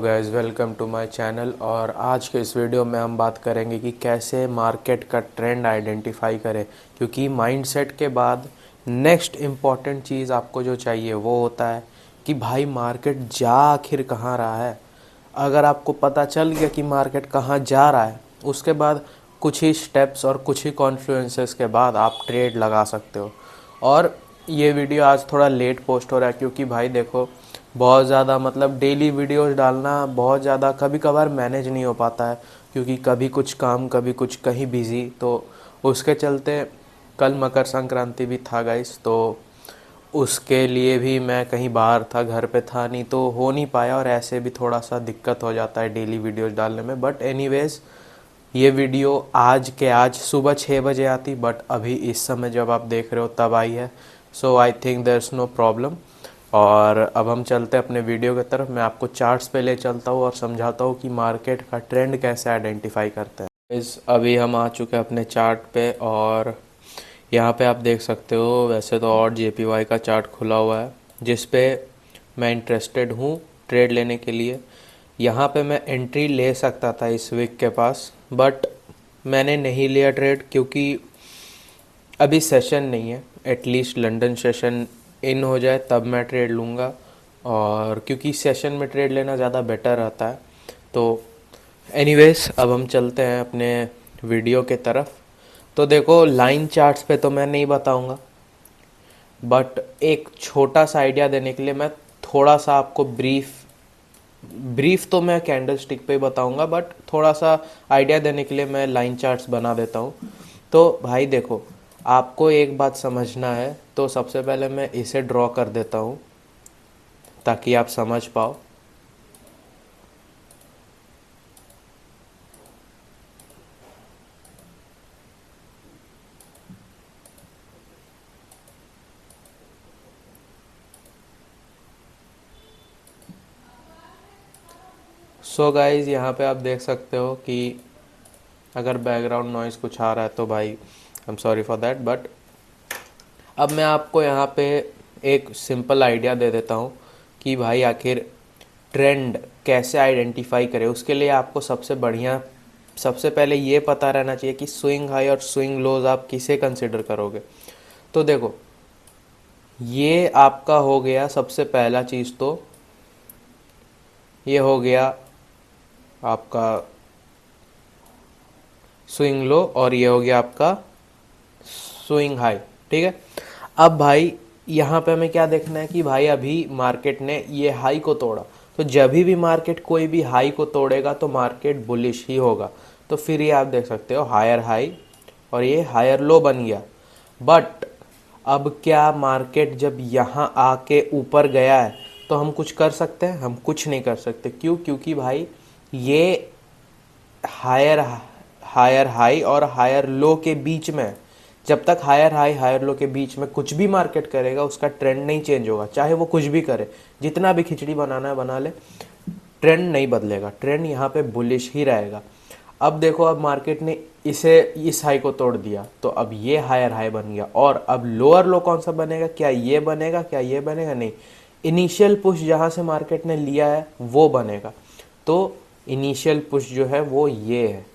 Guys, welcome to my channel. और आज के इस वीडियो में हम बात करेंगे कि कैसे मार्केट का ट्रेंड आइडेंटिफाई करें, क्योंकि माइंडसेट के बाद नेक्स्ट इम्पॉर्टेंट चीज़ आपको जो चाहिए वो होता है कि भाई मार्केट जा आखिर कहाँ रहा है। अगर आपको पता चल गया कि मार्केट कहाँ जा रहा है, उसके बाद कुछ ही स्टेप्स और कुछ ही कॉन्फ्लुएंसेस के बाद आप ट्रेड लगा सकते हो। और ये वीडियो आज थोड़ा लेट पोस्ट हो रहा है क्योंकि भाई देखो, बहुत ज़्यादा मतलब डेली वीडियोस डालना बहुत ज़्यादा कभी कभार मैनेज नहीं हो पाता है, क्योंकि कभी कुछ काम कभी कुछ कहीं बिज़ी, तो उसके चलते कल मकर संक्रांति भी था गाइस, तो उसके लिए भी मैं कहीं बाहर था, घर पे था नहीं, तो हो नहीं पाया। और ऐसे भी थोड़ा सा दिक्कत हो जाता है डेली वीडियोस डालने में। बट एनीवेज, ये वीडियो आज के आज सुबह 6 बजे आती, बट अभी इस समय जब आप देख रहे हो तब आई है। So I think there is no problem. और अब हम चलते हैं अपने वीडियो की तरफ। मैं आपको चार्ट्स पे ले चलता हूँ और समझाता हूँ कि मार्केट का ट्रेंड कैसे आइडेंटिफाई करते हैं। इस अभी हम आ चुके हैं अपने चार्ट पे, और यहाँ पे आप देख सकते हो, वैसे तो और JPY का चार्ट खुला हुआ है जिस पे मैं इंटरेस्टेड हूँ ट्रेड लेने के लिए। यहाँ पे मैं एंट्री ले सकता था इस वीक के पास, बट मैंने नहीं लिया ट्रेड क्योंकि अभी सेशन नहीं है। एटलीस्ट लंदन सेशन इन हो जाए तब मैं ट्रेड लूँगा, और क्योंकि सेशन में ट्रेड लेना ज़्यादा बेटर रहता है। तो एनीवेज, अब हम चलते हैं अपने वीडियो के तरफ। तो देखो, लाइन चार्ट्स पे तो मैं नहीं बताऊँगा, बट एक छोटा सा आइडिया देने के लिए मैं थोड़ा सा आपको ब्रीफ तो मैं कैंडल स्टिक पे ही बताऊँगा, बट थोड़ा सा आइडिया देने के लिए मैं लाइन चार्ट्स बना देता हूँ। तो भाई देखो, आपको एक बात समझना है, तो सबसे पहले मैं इसे ड्रॉ कर देता हूँ ताकि आप समझ पाओ। सो गाइज, यहाँ पे आप देख सकते हो कि अगर बैकग्राउंड नॉइज़ कुछ आ रहा है तो भाई I am sorry for that. But अब मैं आपको यहाँ पे एक सिंपल आइडिया दे देता हूँ कि भाई आखिर ट्रेंड कैसे आइडेंटिफाई करें। उसके लिए आपको सबसे पहले ये पता रहना चाहिए कि स्विंग हाई और स्विंग लोज आप किसे कंसिडर करोगे। तो देखो, ये आपका हो गया सबसे पहला चीज़, तो ये हो गया आपका स्विंग लो, और ये हो गया आपका स्विंग हाई। ठीक है। अब भाई यहाँ पे हमें क्या देखना है कि भाई अभी मार्केट ने ये हाई को तोड़ा, तो जब भी मार्केट कोई भी हाई को तोड़ेगा तो मार्केट बुलिश ही होगा। तो फिर ये आप देख सकते हो हायर हाई और ये हायर लो बन गया। बट अब क्या मार्केट जब यहाँ आके ऊपर गया है तो हम कुछ कर सकते हैं? हम कुछ नहीं कर सकते। क्यों? क्योंकि भाई ये हायर हायर हाई और हायर लो के बीच में, जब तक हायर हाई हायर लो के बीच में कुछ भी मार्केट करेगा उसका ट्रेंड नहीं चेंज होगा। चाहे वो कुछ भी करे, जितना भी खिचड़ी बनाना है बना ले, ट्रेंड नहीं बदलेगा। ट्रेंड यहाँ पे बुलिश ही रहेगा। अब देखो, अब मार्केट ने इसे इस हाई को तोड़ दिया, तो अब ये हायर हाई बन गया। और अब लोअर लो कौन सा बनेगा? क्या ये बनेगा? क्या ये बनेगा? नहीं, इनिशियल पुश जहाँ से मार्केट ने लिया है वो बनेगा। तो इनिशियल पुश जो है वो ये है।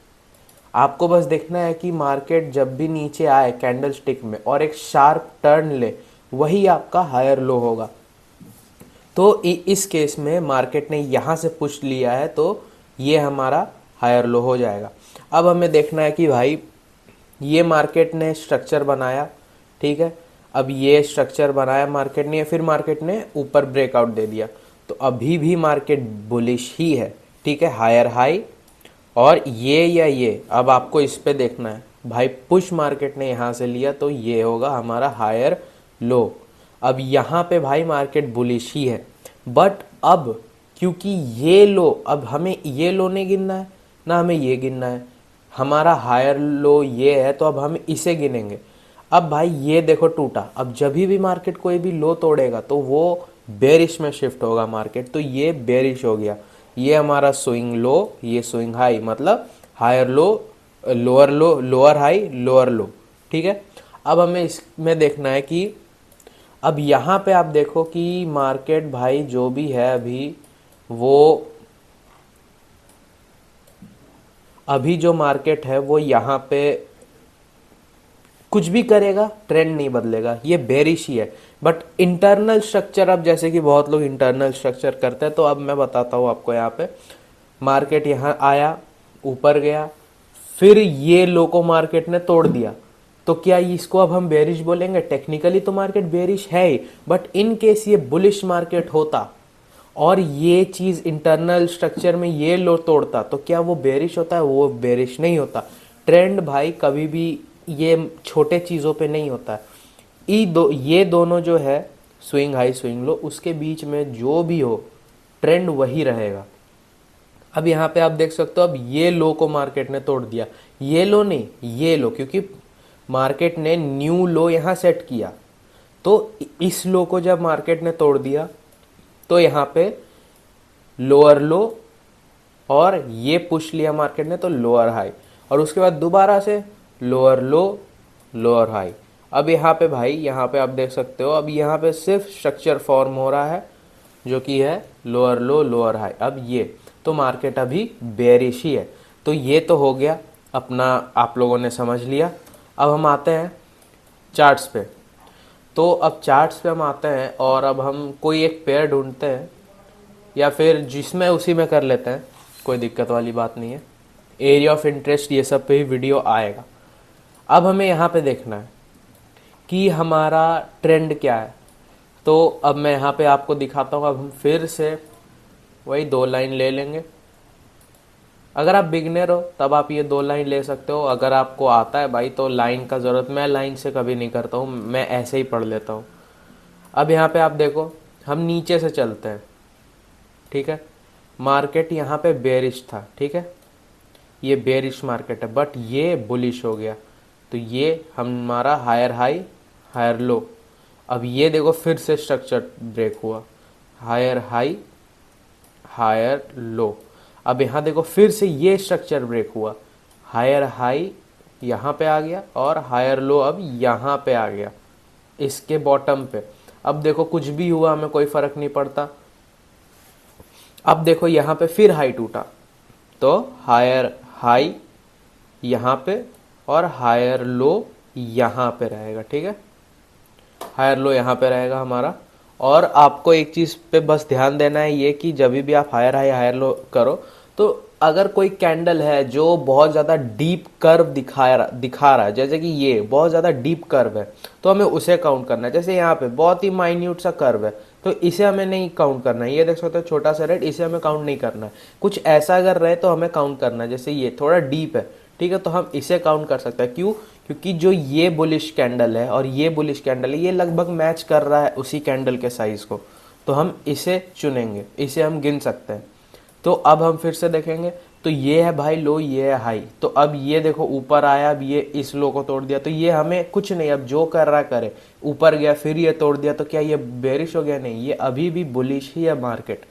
आपको बस देखना है कि मार्केट जब भी नीचे आए कैंडल स्टिक में और एक शार्प टर्न ले, वही आपका हायर लो होगा। तो इस केस में मार्केट ने यहाँ से पुश लिया है, तो ये हमारा हायर लो हो जाएगा। अब हमें देखना है कि भाई ये मार्केट ने स्ट्रक्चर बनाया, ठीक है। अब ये स्ट्रक्चर बनाया मार्केट ने, फिर मार्केट ने ऊपर ब्रेकआउट दे दिया, तो अभी भी मार्केट बुलिश ही है, ठीक है। हायर हाई और ये या ये, अब आपको इस पे देखना है भाई, पुश मार्केट ने यहाँ से लिया तो ये होगा हमारा हायर लो। अब यहाँ पे भाई मार्केट बुलिश ही है, बट अब क्योंकि ये लो, अब हमें ये लो नहीं गिनना है ना हमें ये गिनना है, हमारा हायर लो ये है, तो अब हम इसे गिनेंगे। अब भाई ये देखो टूटा, अब जब भी मार्केट कोई भी लो तोड़ेगा तो वो बेरिश में शिफ्ट होगा मार्केट, तो ये बेरिश हो गया। ये हमारा स्विंग लो, ये स्विंग हाई, मतलब higher low lower low, lower high lower low, ठीक है। अब हमें इसमें देखना है कि अब यहाँ पे आप देखो कि मार्केट भाई जो भी है अभी वो अभी जो मार्केट है वो यहाँ पे कुछ भी करेगा, ट्रेंड नहीं बदलेगा, ये बेरिश ही है। बट इंटरनल स्ट्रक्चर, अब जैसे कि बहुत लोग इंटरनल स्ट्रक्चर करते हैं, तो अब मैं बताता हूँ आपको। यहाँ पे मार्केट यहाँ आया, ऊपर गया, फिर ये लो को मार्केट ने तोड़ दिया, तो क्या इसको अब हम बेरिश बोलेंगे? टेक्निकली तो मार्केट बेरिश है ही, बट इन केस ये बुलिश मार्केट होता और ये चीज इंटरनल स्ट्रक्चर में ये लो तोड़ता, तो क्या वो बेरिश होता है? वो बेरिश नहीं होता। ट्रेंड भाई कभी भी ये छोटे चीजों पे नहीं होता है। ये दोनों जो है, स्विंग हाई स्विंग लो, उसके बीच में जो भी हो ट्रेंड वही रहेगा। अब यहाँ पे आप देख सकते हो, अब ये लो को मार्केट ने तोड़ दिया, ये लो नहीं, ये लो, क्योंकि मार्केट ने न्यू लो यहाँ सेट किया। तो इस लो को जब मार्केट ने तोड़ दिया, तो यहाँ पे लोअर लो, और ये पुश लिया मार्केट ने तो लोअर हाई, और उसके बाद दोबारा से लोअर लो, लोअर हाई। अब यहाँ पे भाई, यहाँ पे आप देख सकते हो, अब यहाँ पे सिर्फ स्ट्रक्चर फॉर्म हो रहा है, जो कि है लोअर लो, लोअर हाई। अब ये तो मार्केट अभी बेरिश ही है। तो ये तो हो गया अपना, आप लोगों ने समझ लिया। अब हम आते हैं चार्ट्स पे। तो अब चार्ट्स पे हम आते हैं और अब हम कोई एक पेयर ढूंढते हैं, या फिर जिसमें उसी में कर लेते हैं, कोई दिक्कत वाली बात नहीं है। एरिया ऑफ इंटरेस्ट ये सब पे ही वीडियो आएगा। अब हमें यहाँ पे देखना है कि हमारा ट्रेंड क्या है। तो अब मैं यहाँ पे आपको दिखाता हूँ। अब हम फिर से वही 2 लाइन ले लेंगे। अगर आप बिगनर हो तब आप ये 2 लाइन ले सकते हो। अगर आपको आता है भाई तो लाइन का ज़रूरत, मैं लाइन से कभी नहीं करता हूँ, मैं ऐसे ही पढ़ लेता हूँ। अब यहाँ पे आप देखो, हम नीचे से चलते हैं, ठीक है। मार्केट यहाँ पे बेरिश था, ठीक है, ये बेरिश मार्केट है, बट ये बुलिश हो गया, तो ये हमारा हायर हाई हायर लो। अब ये देखो फिर से स्ट्रक्चर ब्रेक हुआ, हायर हाई हायर लो। अब यहाँ देखो फिर से ये स्ट्रक्चर ब्रेक हुआ, हायर हाई यहाँ पे आ गया और हायर लो अब यहाँ पे आ गया, इसके बॉटम पे। अब देखो कुछ भी हुआ हमें कोई फर्क नहीं पड़ता। अब देखो यहाँ पे फिर हाई टूटा, तो हायर हाई यहाँ पे और हायर लो यहाँ पे रहेगा, ठीक है। हायर लो यहाँ पे रहेगा हमारा। और आपको एक चीज़ पे बस ध्यान देना है, ये कि जब भी आप हायर हाई हायर लो करो, तो अगर कोई कैंडल है जो बहुत ज़्यादा डीप कर्व दिखा रहा है, जैसे कि ये बहुत ज़्यादा डीप कर्व है, तो हमें उसे काउंट करना है। जैसे यहाँ पे बहुत ही माइन्यूट सा कर्व है, तो इसे हमें नहीं काउंट करना है। ये देख सकते हो छोटा सा रेड, इसे हमें काउंट नहीं करना है। कुछ ऐसा अगर रहे तो हमें काउंट करना है, जैसे ये थोड़ा डीप है, ठीक है, तो हम इसे काउंट कर सकते हैं। क्यों? क्योंकि जो ये बुलिश कैंडल है और ये बुलिश कैंडल है, ये लगभग मैच कर रहा है उसी कैंडल के साइज को, तो हम इसे चुनेंगे, इसे हम गिन सकते हैं। तो अब हम फिर से देखेंगे, तो ये है भाई लो, ये है हाई। तो अब ये देखो ऊपर आया, अब ये इस लो को तोड़ दिया, तो ये हमें कुछ नहीं, अब जो कर रहा करे, ऊपर गया फिर ये तोड़ दिया, तो क्या ये बेरिश हो गया? नहीं, ये अभी भी बुलिश ही है मार्केट।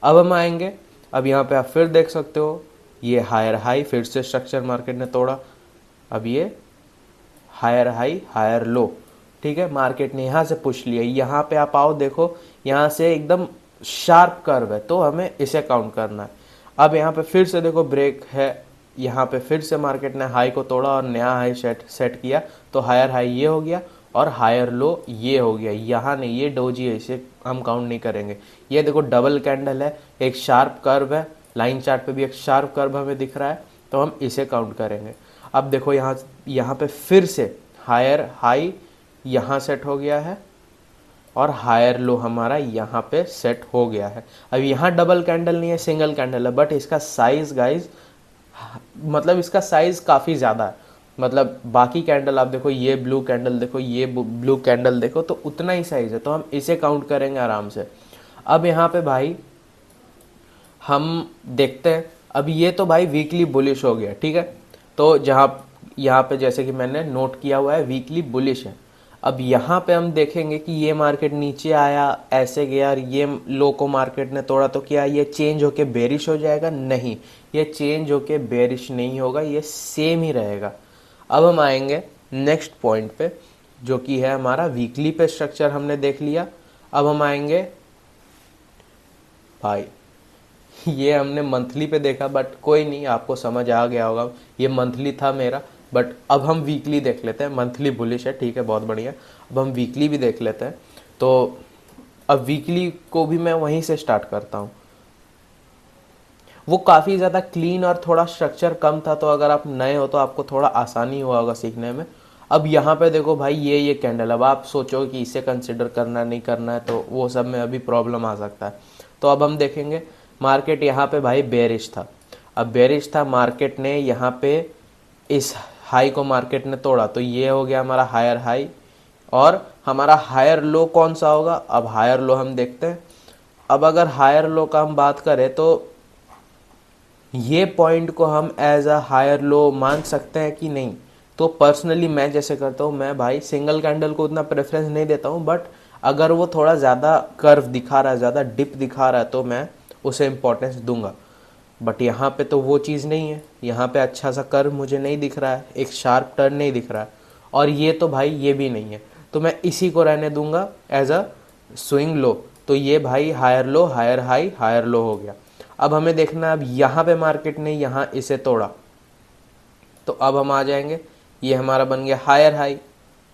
अब हम आएंगे, अब यहाँ पे आप फिर देख सकते हो, ये हायर हाई, फिर से स्ट्रक्चर मार्केट ने तोड़ा, अब ये हायर हाई हायर लो, ठीक है, मार्केट ने यहाँ से पुश लिया। यहाँ पे आप आओ, देखो यहाँ से एकदम शार्प कर्व है, तो हमें इसे काउंट करना है। अब यहाँ पे फिर से देखो ब्रेक है, यहाँ पे फिर से मार्केट ने हाई को तोड़ा और नया हाई सेट किया, तो हायर हाई ये हो गया और हायर लो ये हो गया। यहाँ नहीं, ये डोजी है, इसे हम काउंट नहीं करेंगे। ये देखो डबल कैंडल है, एक शार्प कर्व है, लाइन चार्ट पे भी एक शार्प कर्व हमें दिख रहा है, तो हम इसे काउंट करेंगे। अब देखो यहाँ पे फिर से हायर हाई यहाँ सेट हो गया है और हायर लो हमारा यहाँ पे सेट हो गया है। अब यहाँ डबल कैंडल नहीं है, सिंगल कैंडल है, बट इसका साइज गाइज, मतलब इसका साइज काफ़ी ज़्यादा है। मतलब बाकी कैंडल आप देखो, ये ब्लू कैंडल देखो, ये ब्लू कैंडल देखो, तो उतना ही साइज है, तो हम इसे काउंट करेंगे आराम से। अब यहाँ पे भाई हम देखते हैं, अब ये तो भाई वीकली बुलिश हो गया, ठीक है। तो जहाँ यहाँ पे जैसे कि मैंने नोट किया हुआ है वीकली बुलिश है। अब यहाँ पे हम देखेंगे कि ये मार्केट नीचे आया, ऐसे गया और ये लो को मार्केट ने तोड़ा, तो क्या ये चेंज होके बेरिश हो जाएगा? नहीं, ये चेंज होके बेरिश नहीं होगा, ये सेम ही रहेगा। अब हम आएंगे नेक्स्ट पॉइंट पे, जो कि है हमारा वीकली पे स्ट्रक्चर हमने देख लिया। अब हम आएंगे भाई ये हमने मंथली पे देखा, बट कोई नहीं, आपको समझ आ गया होगा। ये मंथली था मेरा, बट अब हम वीकली देख लेते हैं। मंथली बुलिश है, ठीक है, बहुत बढ़िया। अब हम वीकली भी देख लेते हैं। तो अब वीकली को भी मैं वहीं से स्टार्ट करता हूँ। वो काफ़ी ज़्यादा क्लीन और थोड़ा स्ट्रक्चर कम था, तो अगर आप नए हो तो आपको थोड़ा आसानी हुआ होगा सीखने में। अब यहाँ पे देखो भाई, ये कैंडल, अब आप सोचो कि इसे कंसिडर करना नहीं करना है, तो वो सब में अभी प्रॉब्लम आ सकता है। तो अब हम देखेंगे, मार्केट यहाँ पे भाई बेरिश था। अब बेरिश था, मार्केट ने यहाँ पे इस हाई को मार्केट ने तोड़ा, तो ये हो गया हमारा हायर हाई। और हमारा हायर लो कौन सा होगा? अब हायर लो हम देखते हैं। अब अगर हायर लो का हम बात करें, तो ये पॉइंट को हम एज अ हायर लो मान सकते हैं कि नहीं? तो पर्सनली मैं जैसे करता हूँ, मैं भाई सिंगल कैंडल को उतना प्रेफरेंस नहीं देता हूँ, बट अगर वो थोड़ा ज़्यादा कर्व दिखा रहा है, ज़्यादा डिप दिखा रहा है, तो मैं उसे इम्पोर्टेंस दूंगा। बट यहाँ पे तो वो चीज़ नहीं है। यहाँ पे अच्छा सा कर्व मुझे नहीं दिख रहा है, एक शार्प टर्न नहीं दिख रहा है, और ये तो भाई ये भी नहीं है, तो मैं इसी को रहने दूंगा एज अ स्विंग लो। तो ये भाई higher low, higher high, higher low हो गया। अब हमें देखना है, अब यहाँ पे मार्केट ने यहाँ इसे तोड़ा, तो अब हम आ जाएंगे, ये हमारा बन गया हायर हाई,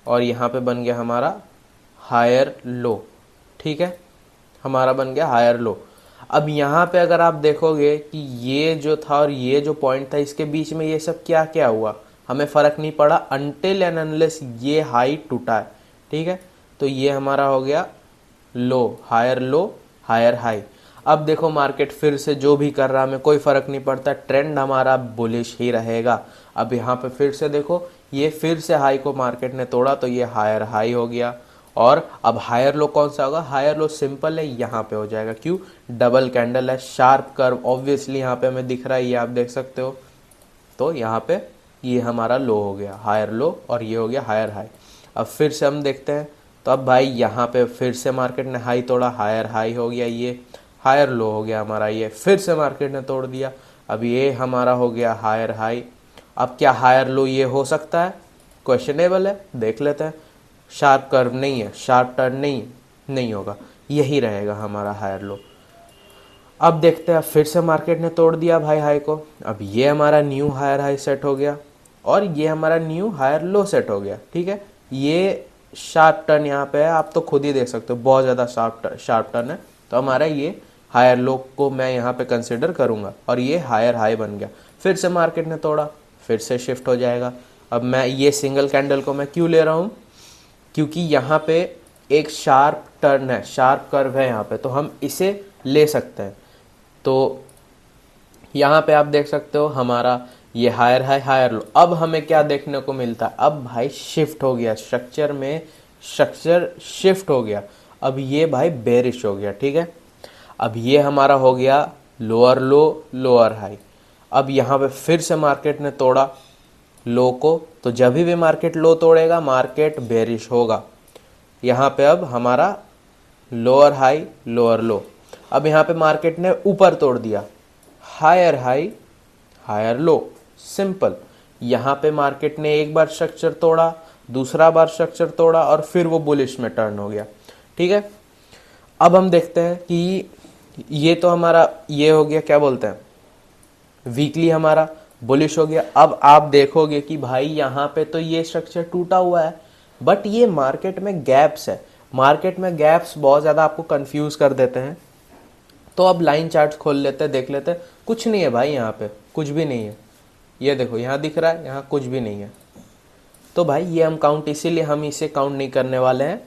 और यहाँ पे बन गया हमारा हायर लो। ठीक है, हमारा बन गया हायर लो। अब यहाँ पे अगर आप देखोगे कि ये जो था और ये जो पॉइंट था, इसके बीच में ये सब क्या क्या हुआ, हमें फ़र्क नहीं पड़ा अनटिल एंड अनलेस ये हाई टूटा है। ठीक है, तो ये हमारा हो गया लो, हायर हाई। अब देखो, मार्केट फिर से जो भी कर रहा है, हमें कोई फ़र्क नहीं पड़ता, ट्रेंड हमारा बुलिश ही रहेगा। अब यहाँ पे फिर से देखो, ये फिर से हाई को मार्केट ने तोड़ा, तो ये हायर हाई हो गया। और अब हायर लो कौन सा होगा? हायर लो सिंपल है, यहाँ पे हो जाएगा। क्यों? डबल कैंडल है, शार्प कर्व ऑब्वियसली यहाँ पे हमें दिख रहा है, ये आप देख सकते हो। तो यहाँ पे ये हमारा लो हो गया, हायर लो, और ये हो गया हायर हाई। अब फिर से हम देखते हैं, तो अब भाई यहाँ पे फिर से मार्केट ने हाई तोड़ा, हायर हाई हो गया, ये हायर लो हो गया हमारा, ये फिर से मार्केट ने तोड़ दिया। अब ये हमारा हो गया हायर हाई। अब क्या हायर लो ये हो सकता है? क्वेश्चनेबल है, देख लेते हैं। शार्प कर्व नहीं है, शार्प टर्न नहीं है, नहीं होगा, यही रहेगा हमारा हायर लो। अब देखते हैं, फिर से मार्केट ने तोड़ दिया भाई हाई को। अब ये हमारा न्यू हायर हाई सेट हो गया, और ये हमारा न्यू हायर लो सेट हो गया। ठीक है, ये शार्प टर्न यहाँ पे है, आप तो खुद ही देख सकते हो, बहुत ज़्यादा शार्प टर्न है। तो हमारा ये हायर लो को मैं यहाँ पे कंसिडर करूँगा, और ये हायर हाई बन गया। फिर से मार्केट ने तोड़ा, फिर से शिफ्ट हो जाएगा। अब मैं ये सिंगल कैंडल को मैं क्यों ले रहा हूँ? क्योंकि यहाँ पे एक शार्प टर्न है, शार्प कर्व है यहाँ पे, तो हम इसे ले सकते हैं। तो यहाँ पे आप देख सकते हो हमारा ये हायर हाई, हायर लो। अब हमें क्या देखने को मिलता है? अब भाई शिफ्ट हो गया स्ट्रक्चर में, स्ट्रक्चर शिफ्ट हो गया। अब ये भाई बेरिश हो गया। ठीक है, अब ये हमारा हो गया लोअर लो, लोअर हाई। अब यहाँ पे फिर से मार्केट ने तोड़ा लो को, तो जब भी मार्केट लो तोड़ेगा, मार्केट बेरिश होगा। यहाँ पे अब हमारा लोअर हाई, लोअर लो। अब यहाँ पे मार्केट ने ऊपर तोड़ दिया, higher high, higher low, simple. यहाँ पे मार्केट ने एक बार स्ट्रक्चर तोड़ा, दूसरा बार स्ट्रक्चर तोड़ा, और फिर वो बुलिश में टर्न हो गया। ठीक है, अब हम देखते हैं कि ये तो हमारा ये हो गया, क्या बोलते हैं, वीकली हमारा बुलिश हो गया। अब आप देखोगे कि भाई यहाँ पे तो ये स्ट्रक्चर टूटा हुआ है, बट ये मार्केट में गैप्स है। मार्केट में गैप्स बहुत ज़्यादा आपको कंफ्यूज कर देते हैं। तो अब लाइन चार्ट्स खोल लेते हैं, देख लेते हैं। कुछ नहीं है भाई, यहाँ पे कुछ भी नहीं है। ये देखो, यहाँ दिख रहा है, यहाँ कुछ भी नहीं है। तो भाई ये हम काउंट, इसीलिए हम इसे काउंट नहीं करने वाले हैं।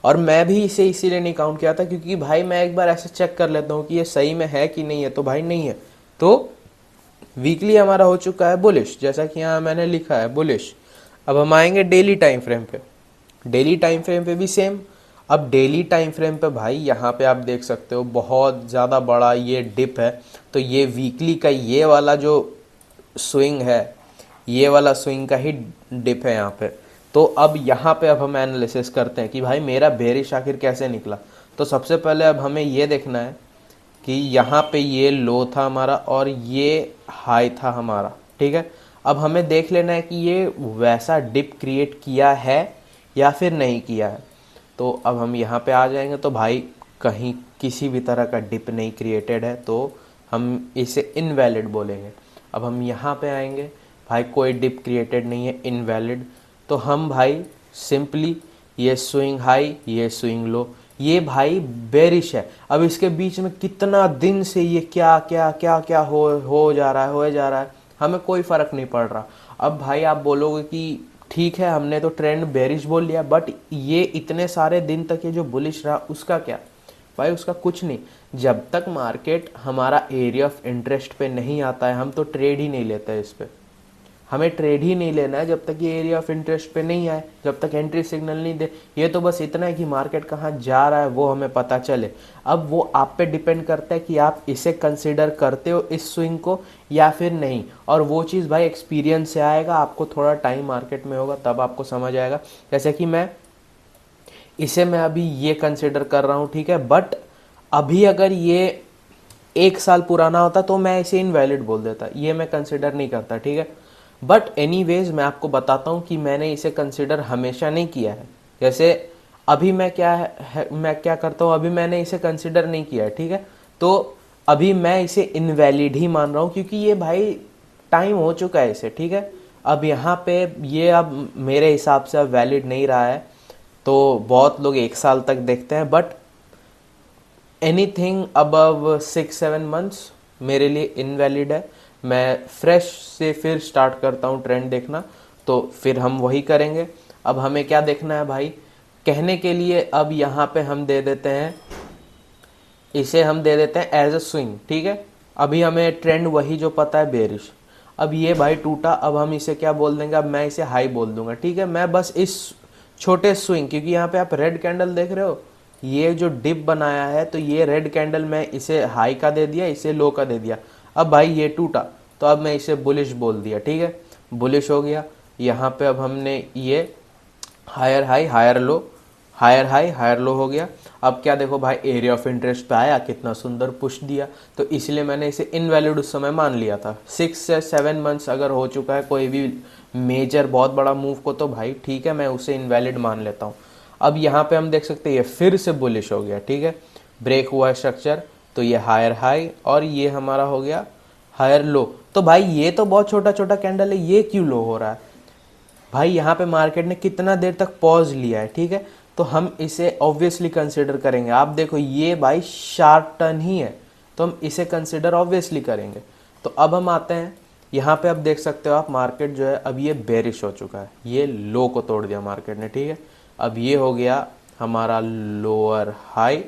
और मैं भी इसे इसीलिए नहीं काउंट किया था, क्योंकि भाई मैं एक बार ऐसे चेक कर लेता हूँ कि ये सही में है कि नहीं है। तो भाई नहीं है। तो वीकली हमारा हो चुका है बुलिश, जैसा कि यहाँ मैंने लिखा है बुलिश। अब हम आएंगे डेली टाइम फ्रेम पे। डेली टाइम फ्रेम पे भी सेम। अब डेली टाइम फ्रेम पे भाई यहाँ पे आप देख सकते हो बहुत ज़्यादा बड़ा ये डिप है। तो ये वीकली का ये वाला जो स्विंग है, ये वाला स्विंग का ही डिप है यहाँ पे। तो अब यहाँ पे अब हम एनालिसिस करते हैं कि भाई मेरा बेरिश आखिर कैसे निकला। तो सबसे पहले अब हमें ये देखना है कि यहाँ पे ये लो था हमारा और ये हाई था हमारा। ठीक है, अब हमें देख लेना है कि ये वैसा डिप क्रिएट किया है या फिर नहीं किया है। तो अब हम यहाँ पे आ जाएंगे, तो भाई कहीं किसी भी तरह का डिप नहीं क्रिएटेड है। तो हम इसे इनवैलिड बोलेंगे। अब हम यहाँ पे आएंगे, भाई कोई डिप क्रिएटेड नहीं है, इनवैलिड। तो हम भाई सिंपली ये स्विंग हाई, ये स्विंग लो, ये भाई बेरिश है। अब इसके बीच में कितना दिन से ये क्या क्या क्या क्या हो जा रहा है, हो जा रहा है, हमें कोई फर्क नहीं पड़ रहा। अब भाई आप बोलोगे कि ठीक है हमने तो ट्रेंड बेरिश बोल लिया, बट ये इतने सारे दिन तक ये जो बुलिश रहा उसका क्या? भाई उसका कुछ नहीं। जब तक मार्केट हमारा एरिया ऑफ इंटरेस्ट पे नहीं आता है, हम तो ट्रेड ही नहीं लेते इस पे। हमें ट्रेड ही नहीं लेना है जब तक ये एरिया ऑफ इंटरेस्ट पे नहीं आए, जब तक एंट्री सिग्नल नहीं दे। ये तो बस इतना है कि मार्केट कहाँ जा रहा है वो हमें पता चले। अब वो आप पे डिपेंड करता है कि आप इसे कंसिडर करते हो इस स्विंग को या फिर नहीं। और वो चीज़ भाई एक्सपीरियंस से आएगा, आपको थोड़ा टाइम मार्केट में होगा तब आपको समझ आएगा। जैसे कि मैं अभी ये कंसिडर कर रहा हूँ, ठीक है, बट अभी अगर ये 1 साल पुराना होता तो मैं इसे इनवैलिड बोल देता, ये मैं कंसिडर नहीं करता, ठीक है। बट एनीवेज मैं आपको बताता हूँ कि मैंने इसे कंसिडर हमेशा नहीं किया है। जैसे अभी मैं क्या करता हूँ, अभी मैंने इसे कंसिडर नहीं किया है, ठीक है। तो अभी मैं इसे इनवैलिड ही मान रहा हूँ क्योंकि ये भाई टाइम हो चुका है इसे, ठीक है। अब यहाँ पे ये अब मेरे हिसाब से अब वैलिड नहीं रहा है। तो बहुत लोग 1 साल तक देखते हैं, बट एनीथिंग अबव 6-7 मंथ्स मेरे लिए इनवैलिड है। मैं फ्रेश से फिर स्टार्ट करता हूँ ट्रेंड देखना, तो फिर हम वही करेंगे। अब हमें क्या देखना है भाई, कहने के लिए अब यहाँ पे हम दे देते हैं, इसे हम दे देते हैं एज अ स्विंग, ठीक है। अभी हमें ट्रेंड वही जो पता है, बेरिश। अब ये भाई टूटा, अब हम इसे क्या बोल देंगे, अब मैं इसे हाई बोल दूंगा, ठीक है। मैं बस इस छोटे स्विंग, क्योंकि यहाँ पे आप रेड कैंडल देख रहे हो, ये जो डिप बनाया है, तो ये रेड कैंडल मैं इसे हाई का दे दिया, इसे लो का दे दिया। अब भाई ये टूटा तो अब मैं इसे बुलिश बोल दिया, ठीक है, बुलिश हो गया। यहाँ पे अब हमने ये higher high higher low, higher high higher low हो गया। अब क्या देखो भाई, एरिया ऑफ इंटरेस्ट पे आया, कितना सुंदर पुश दिया, तो इसलिए मैंने इसे इनवैलिड उस समय मान लिया था। 6 से 7 मंथ्स अगर हो चुका है कोई भी मेजर बहुत बड़ा मूव को, तो भाई ठीक है, मैं उसे इनवैलिड मान लेता हूँ। अब यहाँ पे हम देख सकते हैं ये फिर से बुलिश हो गया, ठीक है, ब्रेक हुआ है स्ट्रक्चर, तो ये हायर हाई और ये हमारा हो गया हायर लो। तो भाई ये तो बहुत छोटा छोटा कैंडल है, ये क्यों लो हो रहा है? भाई यहाँ पे मार्केट ने कितना देर तक पॉज लिया है, ठीक है, तो हम इसे ऑब्वियसली कंसिडर करेंगे। आप देखो ये भाई शार्प टर्न ही है, तो हम इसे कंसिडर ऑब्वियसली करेंगे। तो अब हम आते हैं यहाँ पे, अब देख सकते हो आप मार्केट जो है अब ये बेरिश हो चुका है, ये लो को तोड़ दिया मार्केट ने, ठीक है। अब ये हो गया हमारा लोअर हाई,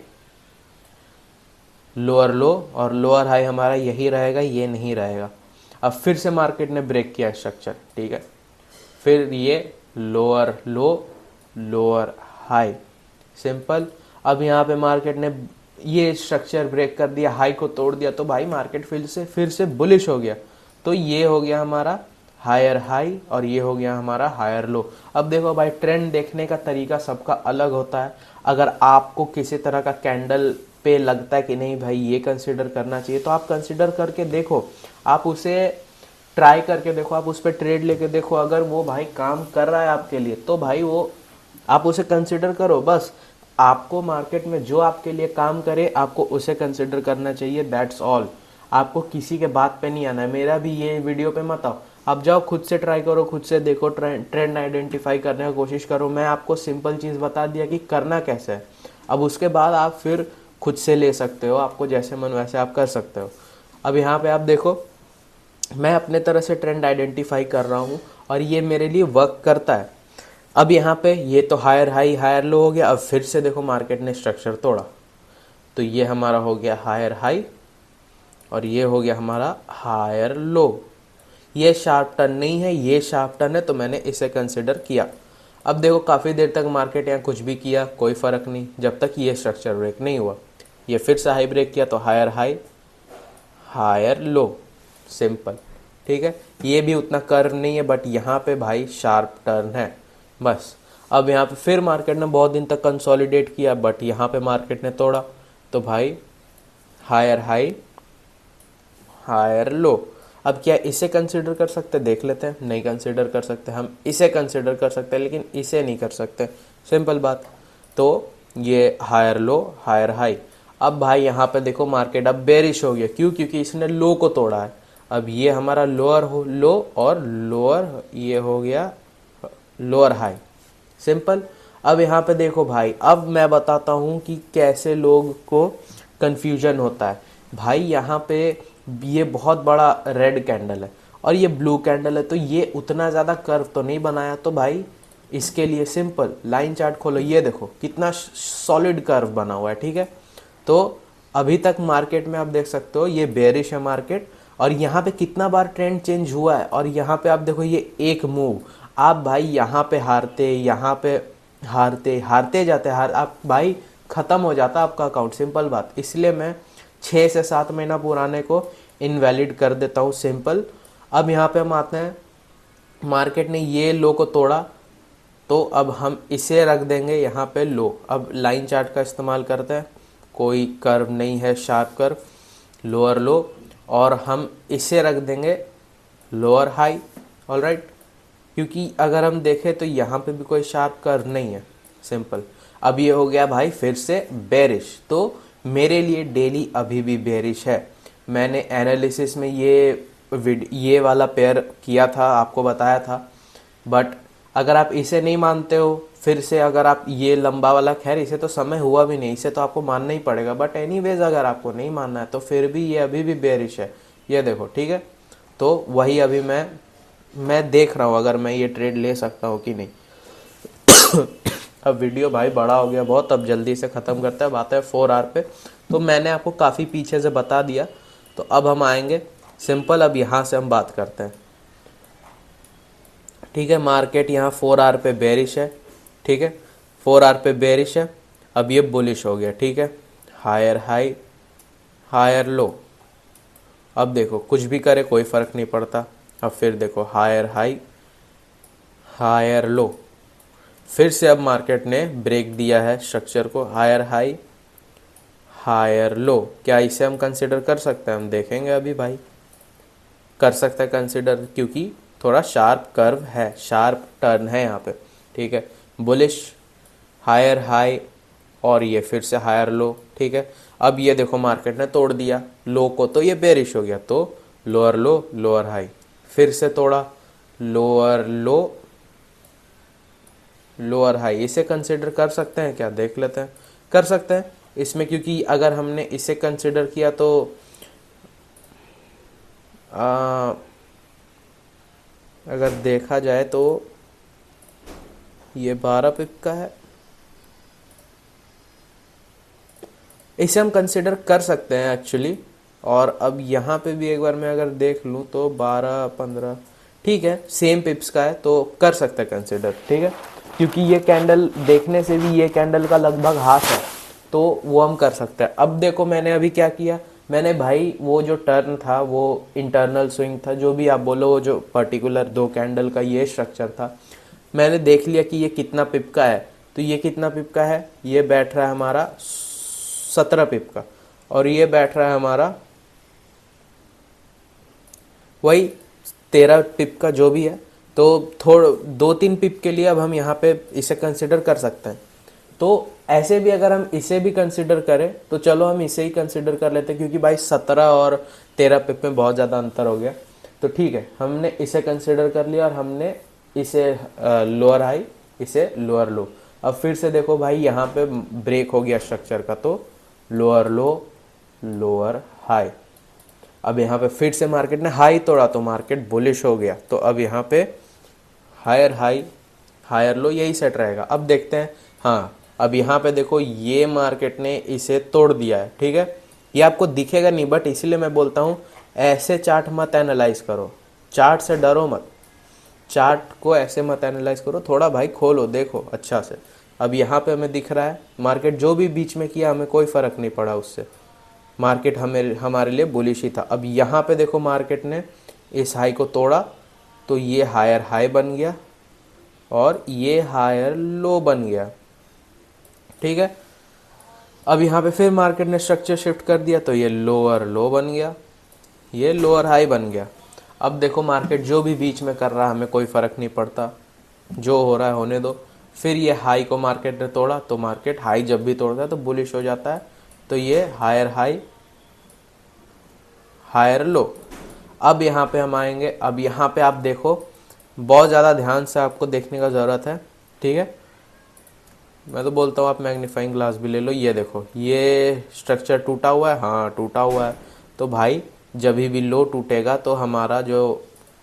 लोअर लो, और लोअर हाई हमारा यही रहेगा, ये नहीं रहेगा। अब फिर से मार्केट ने ब्रेक किया स्ट्रक्चर, ठीक है, फिर ये lower low, lower high, simple. अब यहाँ पे मार्केट ने ये स्ट्रक्चर ब्रेक कर दिया, हाई को तोड़ दिया, तो भाई मार्केट फिर से बुलिश हो गया। तो ये हो गया हमारा हायर हाई और ये हो गया हमारा हायर लो। अब देखो भाई, ट्रेंड देखने का तरीका सबका अलग होता है। अगर आपको किसी तरह का कैंडल पे लगता है कि नहीं भाई ये कंसिडर करना चाहिए, तो आप कंसिडर करके देखो, आप उसे ट्राई करके देखो, आप उस पर ट्रेड लेके देखो। अगर वो भाई काम कर रहा है आपके लिए, तो भाई वो आप उसे कंसिडर करो। बस आपको मार्केट में जो आपके लिए काम करे, आपको उसे कंसिडर करना चाहिए, दैट्स ऑल। आपको किसी के बात पे नहीं आना है। मेरा भी ये वीडियो पे मत आओ, आप जाओ खुद से ट्राई करो, खुद से देखो, ट्रेंड आइडेंटिफाई करने की कोशिश करो। मैं आपको सिंपल चीज़ बता दिया कि करना कैसे है। अब उसके बाद आप फिर खुद से ले सकते हो, आपको जैसे मन वैसे आप कर सकते हो। अब यहाँ पे आप देखो, मैं अपने तरह से ट्रेंड आइडेंटिफाई कर रहा हूँ और ये मेरे लिए वर्क करता है। अब यहाँ पे ये तो हायर हाई हायर लो हो गया। अब फिर से देखो मार्केट ने स्ट्रक्चर तोड़ा, तो ये हमारा हो गया हायर हाई और ये हो गया हमारा हायर लो। ये शार्प टर्न नहीं है, ये शार्प टर्न है, तो मैंने इसे कंसिडर किया। अब देखो काफ़ी देर तक मार्केट यहाँ कुछ भी किया, कोई फ़र्क नहीं, जब तक ये स्ट्रक्चर ब्रेक नहीं हुआ। ये फिर से हाई ब्रेक किया, तो higher high higher low, simple, ठीक है। ये भी उतना कर्व नहीं है, बट यहाँ पे भाई शार्प टर्न है, बस। अब यहाँ पे फिर मार्केट ने बहुत दिन तक कंसोलिडेट किया, बट यहाँ पे मार्केट ने तोड़ा, तो भाई हायर हाई हायर लो। अब क्या इसे कंसिडर कर सकते, देख लेते हैं। नहीं कंसिडर कर सकते, हम इसे कंसिडर कर सकते हैं, लेकिन इसे नहीं कर सकते, सिंपल बात। तो ये हायर लो हायर हाई। अब भाई यहाँ पे देखो मार्केट अब बेरिश हो गया, क्यों? क्योंकि इसने लो को तोड़ा है। अब ये हमारा लोअर हो लो और लोअर ये हो गया लोअर हाई, सिंपल। अब यहाँ पे देखो भाई, अब मैं बताता हूँ कि कैसे लोग को कंफ्यूजन होता है। भाई यहाँ पे ये बहुत बड़ा रेड कैंडल है और ये ब्लू कैंडल है, तो ये उतना ज़्यादा कर्व तो नहीं बनाया। तो भाई इसके लिए सिंपल लाइन चार्ट खोलो, ये देखो कितना सॉलिड कर्व बना हुआ है, ठीक है। तो अभी तक मार्केट में आप देख सकते हो ये बेरिश है मार्केट, और यहाँ पे कितना बार ट्रेंड चेंज हुआ है, और यहाँ पे आप देखो ये एक मूव, आप भाई यहाँ पे हारते, यहाँ पे हारते हारते जाते, आप भाई ख़त्म हो जाता आपका अकाउंट, सिंपल बात। इसलिए मैं 6 से 7 महीना पुराने को इनवैलिड कर देता हूँ, सिंपल। अब यहाँ पे हम आते हैं, मार्केट ने ये लो को तोड़ा, तो अब हम इसे रख देंगे यहाँ पे लो। अब लाइन चार्ट का इस्तेमाल करते हैं, कोई कर्व नहीं है शार्प कर्व, लोअर लो, और हम इसे रख देंगे लोअर हाई, ऑलराइट। क्योंकि अगर हम देखें तो यहाँ पे भी कोई शार्प कर्व नहीं है, सिंपल। अब ये हो गया भाई फिर से बेरिश, तो मेरे लिए डेली अभी भी बेरिश है। मैंने एनालिसिस में ये वाला पेयर किया था, आपको बताया था, बट अगर आप इसे नहीं मानते हो, फिर से अगर आप ये लंबा वाला, खैर इसे तो समय हुआ भी नहीं, इसे तो आपको मानना ही पड़ेगा, बट एनीवेज अगर आपको नहीं मानना है तो फिर भी ये अभी भी बेरिश है, ये देखो, ठीक है। तो वही अभी मैं देख रहा हूँ अगर मैं ये ट्रेड ले सकता हूँ कि नहीं। अब वीडियो भाई बड़ा हो गया बहुत, अब जल्दी से ख़त्म करते हैं, बात है 4 आवर पे। तो मैंने आपको काफ़ी पीछे से बता दिया, तो अब हम आएंगे सिंपल, अब यहाँ से हम बात करते हैं, ठीक है। मार्केट यहाँ 4 आवर पे बेरिश है, ठीक है, 4 आवर पे बेरिश है। अब ये बुलिश हो गया, ठीक है, हायर हाई हायर लो। अब देखो कुछ भी करे कोई फ़र्क नहीं पड़ता। अब फिर देखो हायर हाई हायर लो, फिर से अब मार्केट ने ब्रेक दिया है स्ट्रक्चर को, हायर हाई हायर लो। क्या इसे हम कंसिडर कर सकते हैं? हम देखेंगे अभी भाई, कर सकते हैं कंसिडर, क्योंकि थोड़ा शार्प कर्व है, शार्प टर्न है यहाँ पे, ठीक है। बुलिश हायर हाई और ये फिर से हायर लो, ठीक है। अब ये देखो मार्केट ने तोड़ दिया लो को, तो ये बेरिश हो गया, तो लोअर लो लोअर हाई, फिर से तोड़ा लोअर लो लोअर हाई। इसे कंसिडर कर सकते हैं क्या? देख लेते हैं, कर सकते हैं इसमें, क्योंकि अगर हमने इसे कंसिडर किया तो अगर देखा जाए तो ये 12 पिप का है, इसे हम कंसिडर कर सकते हैं एक्चुअली। और अब यहाँ पे भी एक बार मैं अगर देख लूँ तो 12 15, ठीक है, सेम पिप्स का है, तो कर सकते हैं कंसिडर, ठीक है। क्योंकि ये कैंडल देखने से भी ये कैंडल का लगभग हाफ है, तो वो हम कर सकते हैं। अब देखो मैंने अभी क्या किया, मैंने भाई वो जो टर्न था, वो इंटरनल स्विंग था, जो भी आप बोलो, वो जो पर्टिकुलर 2 कैंडल का ये स्ट्रक्चर था, मैंने देख लिया कि ये कितना पिप का है। तो ये कितना पिप का है? ये बैठ रहा है हमारा 17 पिप का, और ये बैठ रहा है हमारा वही 13 पिप का, जो भी है। तो 2-3 पिप के लिए अब हम यहाँ पे इसे कंसिडर कर सकते हैं। तो ऐसे भी अगर हम इसे भी कंसिडर करें तो चलो हम इसे ही कंसिडर कर लेते हैं, क्योंकि भाई 17 और 13 पिप में बहुत ज़्यादा अंतर हो गया। तो ठीक है, हमने इसे कंसिडर कर लिया और हमने इसे लोअर हाई, इसे लोअर लो। अब फिर से देखो भाई यहाँ पे ब्रेक हो गया स्ट्रक्चर का, तो लोअर लो लोअर हाई। अब यहाँ पे फिर से मार्केट ने हाई तोड़ा तो मार्केट बुलिश हो गया, तो अब यहाँ पे हायर हाई हायर लो, यही सेट रहेगा। अब देखते हैं, हाँ अब यहाँ पे देखो ये मार्केट ने इसे तोड़ दिया है, ठीक है। ये आपको दिखेगा नहीं, बट इसीलिए मैं बोलता हूँ ऐसे चार्ट मत एनालाइज करो, चार्ट से डरो मत, चार्ट को ऐसे मत एनालाइज करो, थोड़ा भाई खोलो देखो अच्छा से। अब यहाँ पे हमें दिख रहा है मार्केट जो भी बीच में किया हमें कोई फ़र्क नहीं पड़ा उससे, मार्केट हमारे लिए बुलिश ही था। अब यहाँ पे देखो मार्केट ने इस हाई को तोड़ा, तो ये हायर हाई बन गया और ये हायर लो बन गया, ठीक है। अब यहाँ पे फिर मार्केट ने स्ट्रक्चर शिफ्ट कर दिया, तो ये लोअर लो बन गया, ये लोअर हाई बन गया। अब देखो मार्केट जो भी बीच में कर रहा है हमें कोई फ़र्क नहीं पड़ता, जो हो रहा है होने दो। फिर ये हाई को मार्केट ने तोड़ा, तो मार्केट हाई जब भी तोड़ता है तो बुलिश हो जाता है, तो ये हायर हाई हायर लो। अब यहाँ पे हम आएंगे, अब यहाँ पे आप देखो, बहुत ज़्यादा ध्यान से आपको देखने का ज़रूरत है, ठीक है। मैं तो बोलता हूँ आप मैग्नीफाइंग ग्लास भी ले लो। ये देखो, ये स्ट्रक्चर टूटा हुआ है, हाँ टूटा हुआ है। तो भाई जब भी लो टूटेगा तो हमारा जो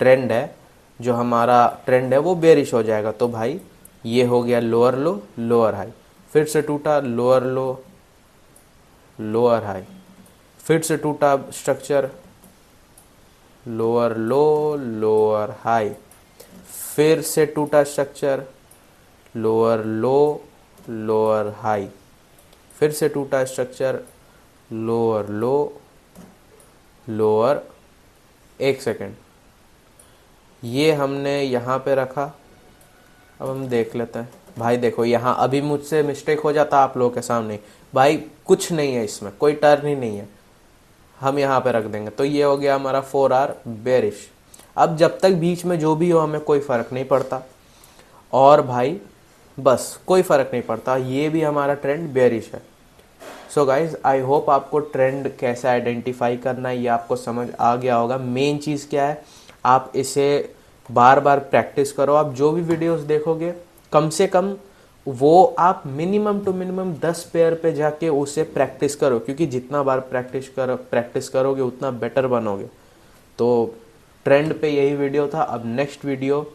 ट्रेंड है, वो बेरिश हो जाएगा। तो भाई ये हो गया लोअर लो लोअर हाई, फिर से टूटा लोअर लो लोअर हाई, फिर से टूटा structure lower low lower high, फिर से टूटा structure lower low lower high, फिर से टूटा स्ट्रक्चर लोअर लो लोअर। एक सेकेंड, ये हमने यहाँ पे रखा। अब हम देख लेते हैं। भाई देखो यहाँ अभी मुझसे मिस्टेक हो जाता आप लोगों के सामने, भाई कुछ नहीं है इसमें, कोई टर्न ही नहीं है, हम यहाँ पे रख देंगे। तो ये हो गया हमारा 4R बेरिश। अब जब तक बीच में जो भी हो हमें कोई फ़र्क नहीं पड़ता, और भाई बस कोई फ़र्क नहीं पड़ता, ये भी हमारा ट्रेंड बेरिश है। सो गाइज आई होप आपको ट्रेंड कैसे आइडेंटिफाई करना है ये आपको समझ आ गया होगा। मेन चीज़ क्या है, आप इसे बार बार प्रैक्टिस करो। आप जो भी वीडियोस देखोगे कम से कम वो आप मिनिमम टू मिनिमम 10 पेयर पे जाके उसे प्रैक्टिस करो, क्योंकि जितना बार प्रैक्टिस करोगे उतना बेटर बनोगे। तो ट्रेंड पे यही वीडियो था। अब next video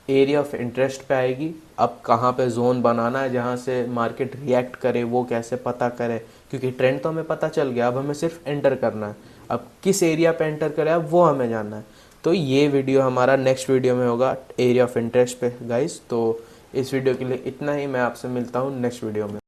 area of interest पे आएगी। अब कहाँ पे जोन बनाना है जहाँ से मार्केट रिएक्ट करे, वो कैसे पता करे, क्योंकि ट्रेंड तो हमें पता चल गया, अब हमें सिर्फ एंटर करना है। अब किस एरिया पे एंटर करे अब वो हमें जानना है। तो ये वीडियो हमारा नेक्स्ट वीडियो में होगा एरिया ऑफ इंटरेस्ट पे गाइस। तो इस वीडियो के लिए इतना ही, मैं आपसे मिलता हूँ नेक्स्ट वीडियो में।